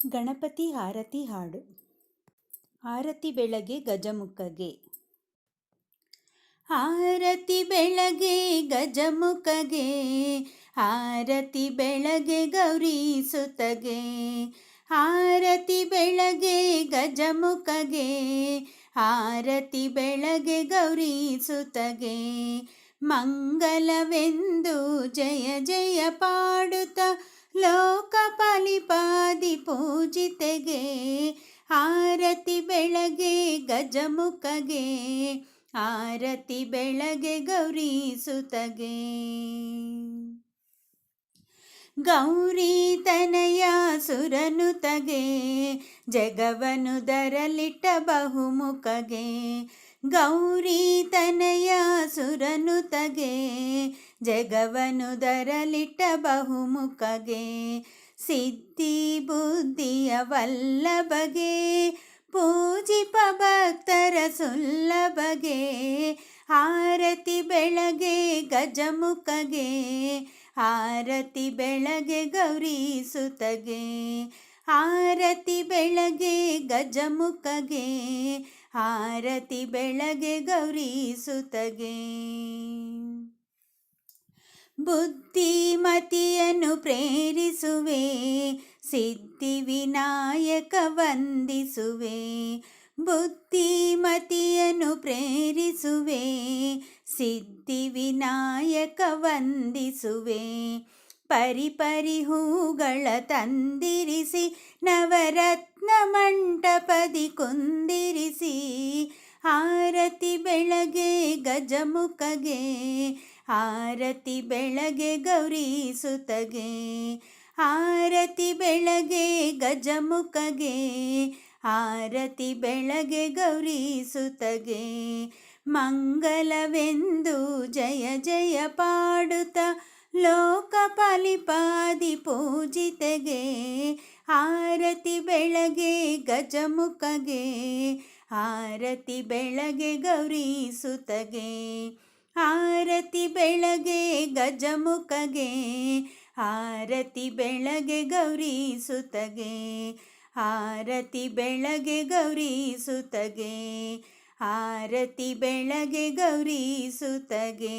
ಗಣಪತಿ ಆರತಿ ಹಾಡು. ಆರತಿ ಬೆಳಗ್ಗೆ ಗಜಮುಖಗೆ. ಆರತಿ ಬೆಳಗ್ಗೆ ಗಜಮುಖಗೆ, ಆರತಿ ಬೆಳಗ್ಗೆ ಗೌರಿ ಸುತಗೆ. ಆರತಿ ಬೆಳಗ್ಗೆ ಗಜಮುಖಗೆ, ಆರತಿ ಬೆಳಗ್ಗೆ ಗೌರಿ ಸುತಗೆ. ಮಂಗಲವೆಂದು ಜಯ ಜಯ ಪಾಡುತ್ತ ಲೋಕ ಪಾಲಿಪಾದಿ ಪೂಜಿತೆಗೆ. ಆರತಿ ಬೆಳಗ್ಗೆ ಗಜಮುಖಗೆ, ಆರತಿ ಬೆಳಗ್ಗೆ ಗೌರಿ ಸುತಗೆ. ಗೌರಿ ತನಯ ಸುರನುತಗೆ, ಜಗವನು ದರಲಿಟ್ಟ ಬಹುಮುಖಗೆ. ಗೌರಿ ತನಯ ಸುರನುತಗೆ, ಜಗವನು ದರಲಿಟ್ಟ ಬಹುಮುಖಗೆ. ಸಿದ್ಧಿ ಬುದ್ಧಿಯ ವಲ್ಲಭಗೆ, ಪೂಜಿಪ ಭಕ್ತರ ಸುಲ್ಲಭಗೆ. ಆರತಿ ಬೆಳಗ್ಗೆ ಗಜಮುಖಗೆ, ಆರತಿ ಬೆಳಗ್ಗೆ ಗೌರಿ ಸುತಗೆ. ಆರತಿ ಬೆಳಗ್ಗೆ ಗಜಮುಖಗೆ, ಆರತಿ ಬೆಳಗ್ಗೆ ಗೌರಿ ಸುತಗೆ. ಬುದ್ಧಿಮತಿಯನ್ನು ಪ್ರೇರಿಸುವೆ, ಸಿದ್ಧಿ ವಿನಾಯಕ ವಂದಿಸುವೆ. ಬುದ್ಧಿಮತಿಯನ್ನು ಪ್ರೇರಿಸುವೆ, ಸಿದ್ಧಿ ವಿನಾಯಕ ವಂದಿಸುವೆ. ಪರಿಪರಿ ಹೂಗಳ ತಂದಿರಿಸಿ, ನವರತ್ನ ಮಂಟಪದಿ ಕುಂದಿರಿಸಿ. ಆರತಿ ಬೆಳಗ್ಗೆ ಗಜಮುಖಗೆ, ಆರತಿ ಬೆಳಗ್ಗೆ ಗೌರಿ ಸುತಗೆ. ಆರತಿ ಬೆಳಗ್ಗೆ ಗಜಮುಖಗೆ, ಆರತಿ ಬೆಳಗ್ಗೆ ಗೌರಿ ಸುತಗೆ. ಮಂಗಲವೆಂದು ಜಯ ಜಯ ಪಾಡುತ್ತ ಲೋಕ ಪಾಲಿಪಾದಿ ಪೂಜಿತೆಗೆ. ಆರತಿ ಬೆಳಗ್ಗೆ ಗಜಮುಖಗೆ, ಆರತಿ ಬೆಳಗ್ಗೆ ಗೌರಿ ಸುತಗೆ. ಆರತಿ ಬೆಳಗ್ಗೆ ಗಜಮುಖಗೆ, ಆರತಿ ಬೆಳಗ್ಗೆ ಗೌರಿ ಸುತಗೆ. ಆರತಿ ಬೆಳಗ್ಗೆ ಗೌರಿ ಸುತಗೆ, ಆರತಿ ಬೆಳಗ್ಗೆ ಗೌರಿ ಸುತಗೆ.